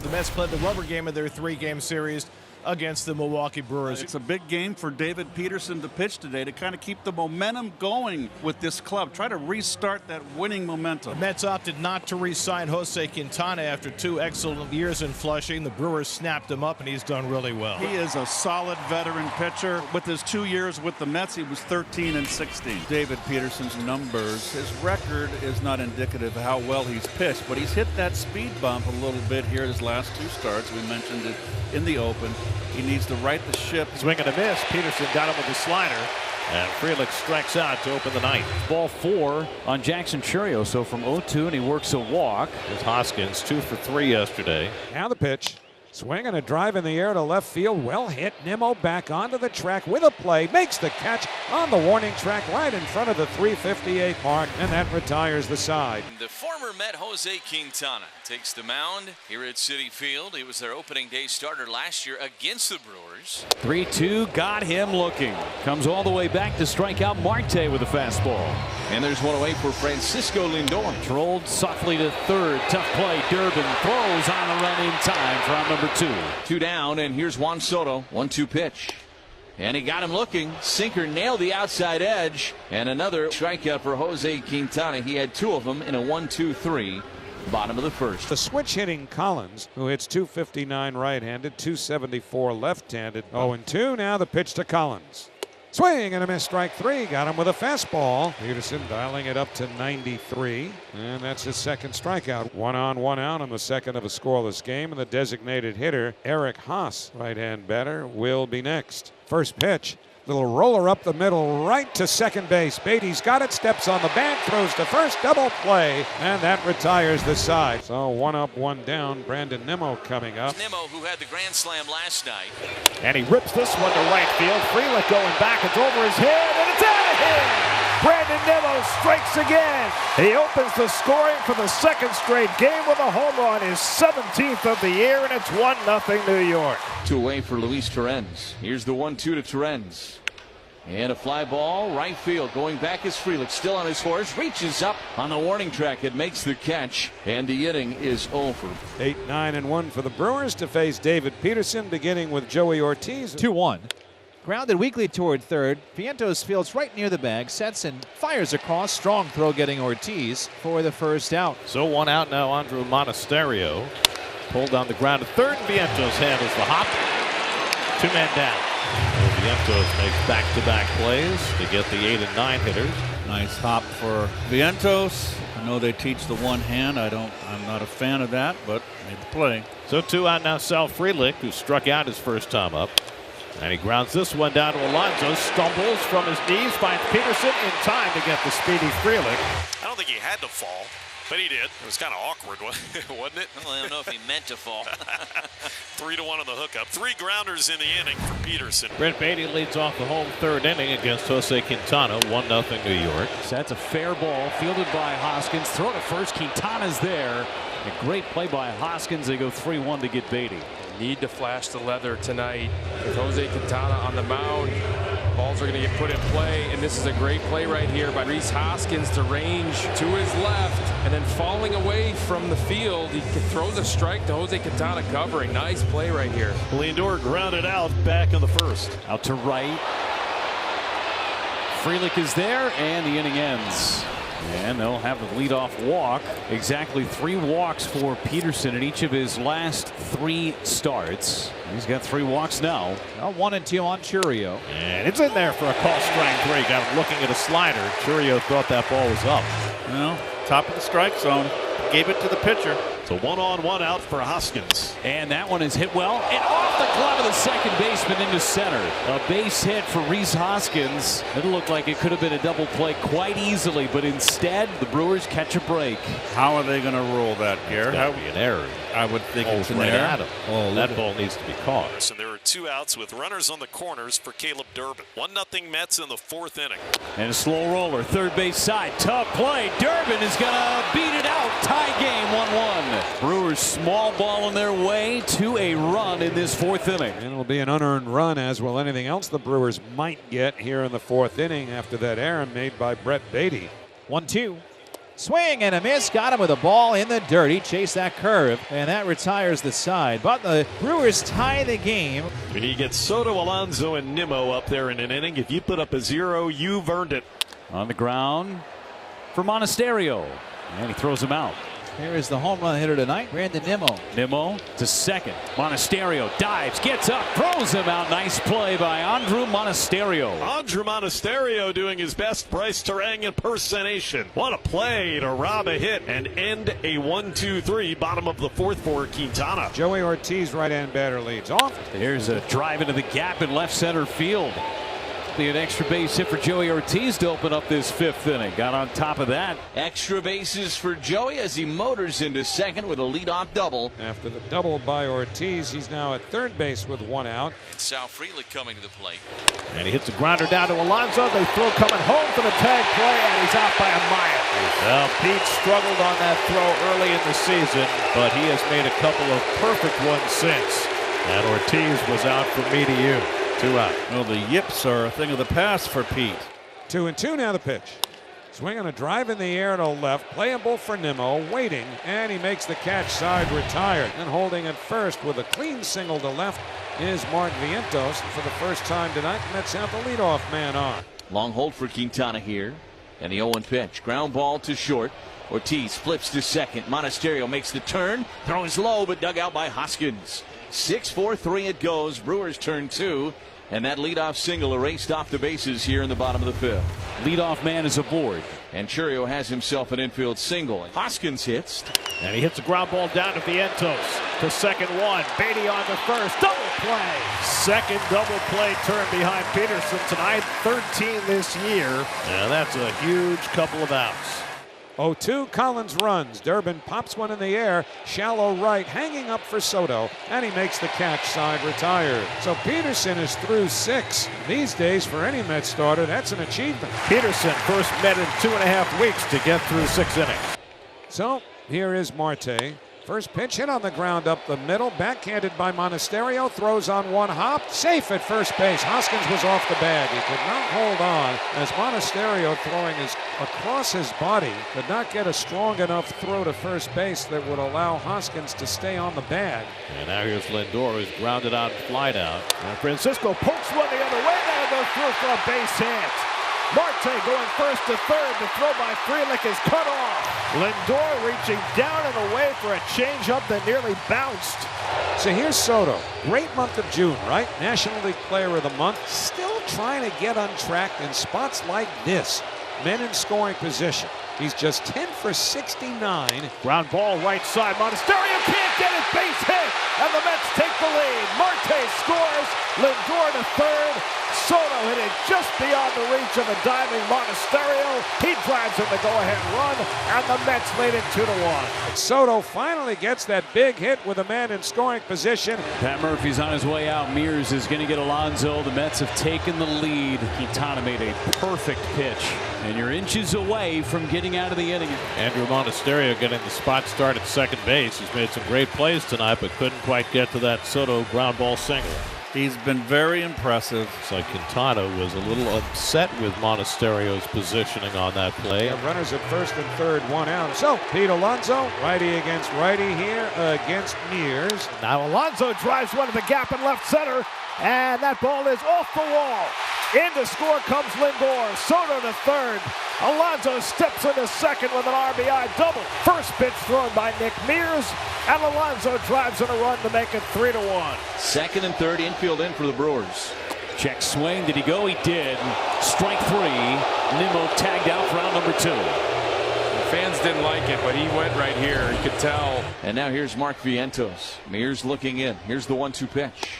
The Mets played the rubber game of their 3-game series against the Milwaukee Brewers. It's a big game for David Peterson to pitch today to kind of keep the momentum going with this club. Try to restart that winning momentum. The Mets opted not to re-sign Jose Quintana after 2 excellent years in Flushing. The Brewers snapped him up, and he's done really well. He is a solid veteran pitcher. With his 2 years with the Mets, he was 13-16. David Peterson's numbers, his record is not indicative of how well he's pitched, but he's hit that speed bump a little bit here his last 2 starts. We mentioned it in the open. He needs to right the ship. Swing and a miss. Peterson got him with the slider. And Frelick strikes out to open the ninth. Ball 4 on Jackson Chourio. So from 0-2, and he works a walk. There's Hoskins, 2 for 3 yesterday. Now the pitch. Swing and a drive in the air to left field. Well hit. Nimmo back onto the track with a play. Makes the catch on the warning track right in front of the 358 mark. And that retires the side. The former Met Jose Quintana takes the mound here at Citi Field. He was their opening day starter last year against the Brewers. 3-2, got him looking. Comes all the way back to strike out Marte with a fastball. And there's one away for Francisco Lindor. Trolled softly to third. Tough play. Durbin throws on the run in time for out number 2. 2 down, and here's Juan Soto. 1-2 pitch. And he got him looking. Sinker nailed the outside edge. And another strikeout for Jose Quintana. He had 2 of them in a 1-2-3. Bottom of the first. The switch hitting Collins, who hits 259 right-handed, 274 left-handed. 0-2. Now the pitch to Collins. Swing and a miss, strike 3. Got him with a fastball. Peterson dialing it up to 93. And that's his second strikeout. 1 on, 1 out on the second of a scoreless game. And the designated hitter, Eric Haas, right-hand batter, will be next. First pitch. Little roller up the middle, right to second base. Beatty's got it, steps on the bag, throws to first, double play, and that retires the side. So 1 up, 1 down. Brandon Nimmo coming up. Nimmo, who had the grand slam last night. And he rips this one to right field. Frelick going back. It's over his head, and it's out of here. Brandon Nimmo strikes again. He opens the scoring for the 2nd straight game with a home run, his 17th of the year, and it's 1-0 New York. 2 away for Luis Torrens. Here's the 1-2 to Torrens. And a fly ball, right field. Going back is Frelick, still on his horse. Reaches up on the warning track. It makes the catch. And the inning is over. 8-9-1 for the Brewers to face David Peterson, beginning with Joey Ortiz. 2-1. Grounded weakly toward third. Vientos fields right near the bag, sets and fires across. Strong throw getting Ortiz for the first out. So 1 out now. Andrew Monasterio pulled on the ground to third. Vientos handles the hop. 2 men down. Vientos makes back-to-back plays to get the 8 and 9 hitters. Nice hop for Vientos. I know they teach the one hand. I'm not a fan of that, but made the play. So 2 out now. Sal Frelick, who struck out his first time up. And he grounds this one down to Alonso. Stumbles from his knees, finds Peterson in time to get the speedy Frelick. I don't think he had to fall, but he did. It was kind of awkward, wasn't it? Well, I don't know if he meant to fall. 3-1 on the hookup. 3 grounders in the inning for Peterson. Brent Beatty leads off the home 3rd inning against Jose Quintana. 1-0 New York. So that's a fair ball fielded by Hoskins. Throw to first. Quintana's there. A great play by Hoskins. They go 3-1 to get Beatty. Need to flash the leather tonight with Jose Quintana on the mound. Balls are going to get put in play, and this is a great play right here by Rhys Hoskins to range to his left, and then falling away from the field, he throws a strike to Jose Quintana covering. Nice play right here. Lindor grounded out back in the first. Out to right. Frelick is there, and the inning ends. And they'll have the leadoff walk. Exactly 3 walks for Peterson in each of his last 3 starts. He's got 3 walks now. Now 1 and 2 on Chourio. And it's in there for a call strike 3. Got him looking at a slider. Chourio thought that ball was up. Well, top of the strike zone. Gave it to the pitcher. So 1 on, 1 out for Hoskins. And that one is hit well and off the glove of the second baseman into center. A base hit for Rhys Hoskins. It looked like it could have been a double play quite easily, but instead the Brewers catch a break. How are they going to rule that, Garrett? That would be an error. I would think it's an right error. at him. Oh, that ball needs to be caught. And there are 2 outs with runners on the corners for Caleb Durbin. 1-0 Mets in the 4th inning. And a slow roller, third base side, tough play. Durbin is going to beat it out. Tie game 1-1. Brewers small ball on their way to a run in this 4th inning. And it'll be an unearned run, as will anything else the Brewers might get here in the 4th inning after that error made by Brett Beatty. 1-2. Swing and a miss. Got him with a ball in the dirt. He chased that curve, and that retires the side. But the Brewers tie the game. He gets Soto, Alonso, and Nimmo up there in an inning. If you put up a 0, you've earned it. On the ground for Monasterio. And he throws him out. Here is the home run hitter tonight, Brandon Nimmo. Nimmo to second. Monasterio dives, gets up, throws him out. Nice play by Andrew Monasterio. Andrew Monasterio doing his best Bryce Terang impersonation. What a play to rob a hit and end a 1-2-3 bottom of the fourth for Quintana. Joey Ortiz, right-hand batter, leads off. Here's a drive into the gap in left center field. Be an extra base hit for Joey Ortiz to open up this fifth inning. Got on top of that. Extra bases for Joey as he motors into second with a leadoff double. After the double by Ortiz, he's now at third base with 1 out. Sal Frelick coming to the plate. And he hits a grounder down to Alonso. They throw coming home for the tag play, and he's out by a mile. Well, Pete struggled on that throw early in the season, but he has made a couple of perfect ones since. And Ortiz was out from me to you. 2 out. Well, the yips are a thing of the past for Pete. 2-2 now the pitch. Swing on a drive in the air to left, playable for Nimmo, waiting, and he makes the catch, side retired. And holding at first with a clean single to left is Mark Vientos. And for the first time tonight, Mets have the leadoff man on. Long hold for Quintana here. And the 0-1 pitch. Ground ball to short. Ortiz flips to second. Monasterio makes the turn. Throws low, but dug out by Hoskins. 6-4-3 it goes. Brewers turn 2. And that leadoff single erased off the bases here in the bottom of the fifth. Leadoff man is aboard. And Churio has himself an infield single. Hoskins hits. And he hits a ground ball down to Vientos. To second one. Beatty on to first. Double play. Second double play turn behind Peterson tonight. 13 this year. And that's a huge couple of outs. 0-2, Collins runs. Durbin pops one in the air, shallow right, hanging up for Soto, and he makes the catch, side retired. So Peterson is through 6. These days, for any Mets starter, that's an achievement. Peterson first met in 2.5 weeks to get through 6 innings. So here is Marte. First pitch hit on the ground up the middle, backhanded by Monasterio, throws on one hop, safe at first base. Hoskins was off the bag. He could not hold on as Monasterio throwing across his body could not get a strong enough throw to first base that would allow Hoskins to stay on the bag. And now here's Lindor, who's grounded out and flied out. And Francisco pokes one the other way, that'll go through for a base hit. Marte going first to third. The throw by Frelick is cut off. Lindor reaching down and away for a changeup that nearly bounced. So here's Soto. Great month of June, right? National League Player of the Month. Still trying to get on track in spots like this. Men in scoring position. He's just 10 for 69. Ground ball right side. Monasterio can't get it. Base hit. And the Mets take the lead. Marte scores. Lindor to third. Soto hit it just beyond the reach of a diving Monasterio. He drives in the go-ahead run, and the Mets lead it 2-1. Soto finally gets that big hit with a man in scoring position. Pat Murphy's on his way out. Mears is going to get Alonso. The Mets have taken the lead. Quintana made a perfect pitch, and you're inches away from getting out of the inning. Andrew Monasterio getting the spot start at second base. He's made some great plays tonight, but couldn't quite get to that Soto ground ball single. He's been very impressive. It's like Quintana was a little upset with Monasterio's positioning on that play. Runners at first and third, 1 out. So Pete Alonso, righty against righty here against Mears. Now Alonso drives one to the gap in left center, and that ball is off the wall. In to score comes Lindor. Soto to third. Alonso steps into second with an RBI double. First pitch thrown by Nick Mears, and Alonso drives in a run to make it 3-1. Second and third infield in for the Brewers. Check swing. Did he go? He did. Strike 3. Nimmo tagged out for out number 2. The fans didn't like it, but he went right here. You could tell. And now here's Mark Vientos. Mears looking in. Here's the 1-2 pitch.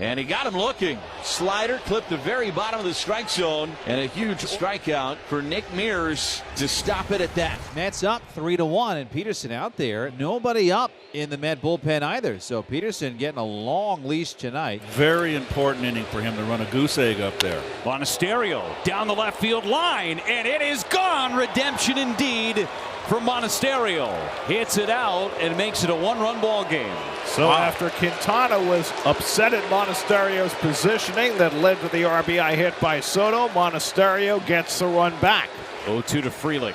And he got him looking. Slider clipped the very bottom of the strike zone. And a huge strikeout for Nick Mears to stop it at that. Mets up 3-1, and Peterson out there. Nobody up in the Met bullpen either. So Peterson getting a long leash tonight. Very important inning for him to run a goose egg up there. Monasterio down the left field line, and it is gone. Redemption indeed for Monasterio. Hits it out and makes it a 1-run ball game. So after Quintana was upset at Monasterio's positioning that led to the RBI hit by Soto, Monasterio gets the run back. 0-2 to Frelick.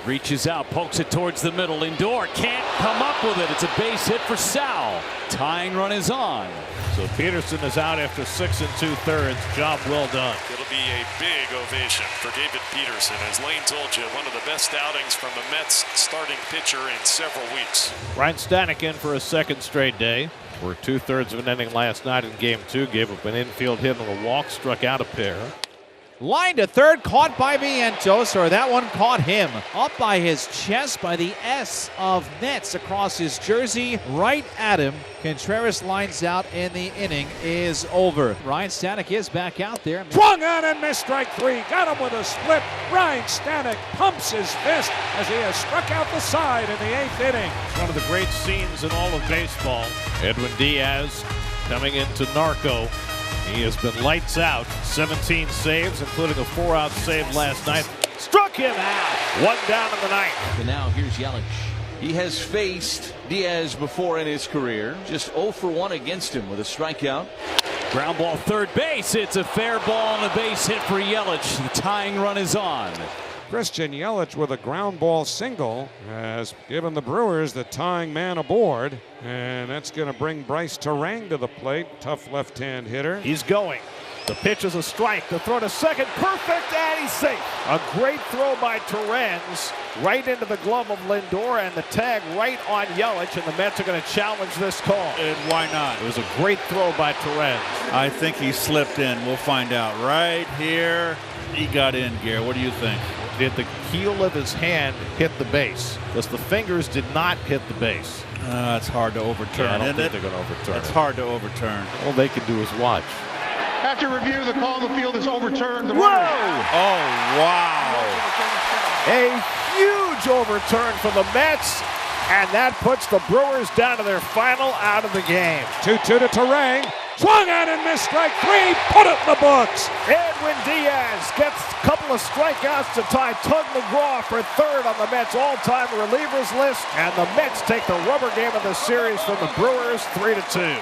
Reaches out, pokes it towards the middle. Lindor can't come up with it. It's a base hit for Sal. Tying run is on. So Peterson is out after 6 2/3. Job well done. It'll be a big ovation for David Peterson. As Lane told you, one of the best outings from a Mets starting pitcher in several weeks. Ryan Stanek in for a second straight day. We're 2/3 of an inning last night in Game 2. Gave up an infield hit on a walk, struck out a pair. Line to third, caught by Vientos, or that one caught him. Up by his chest by the S of Mets across his jersey, right at him. Contreras lines out and the inning is over. Ryan Stanek is back out there. Swung on and missed strike 3. Got him with a split. Ryan Stanek pumps his fist as he has struck out the side in the 8th inning. It's one of the great scenes in all of baseball. Edwin Diaz coming into Narco. He has been lights out. 17 saves, including a 4-out save last night. Struck him out. 1 down in the 9th. And now here's Yelich. He has faced Diaz before in his career. Just 0 for 1 against him with a strikeout. Ground ball third base. It's a fair ball and a base hit for Yelich. The tying run is on. Christian Yelich with a ground ball single has given the Brewers the tying man aboard. And that's going to bring Bryce Terang to the plate. Tough left-hand hitter. He's going. The pitch is a strike. The throw to second. Perfect, and he's safe. A great throw by Torrens right into the glove of Lindor, and the tag right on Yelich, and the Mets are going to challenge this call. And why not? It was a great throw by Torrens. I think he slipped in. We'll find out right here. He got in, Gare. What do you think? Did the heel of his hand hit the base? Because the fingers did not hit the base. It's hard to overturn, I don't isn't think it? they're going to overturn It's it. hard to overturn. All they can do is watch. After review, the call on the field is overturned. Whoa! Oh, wow. A huge overturn for the Mets, and that puts the Brewers down to their final out of the game. 2-2 to Terang. Swung on and missed strike 3. Put it in the books. Edwin Diaz gets a couple of strikeouts to tie Tug McGraw for third on the Mets all-time relievers list, and the Mets take the rubber game of the series from the Brewers 3-2.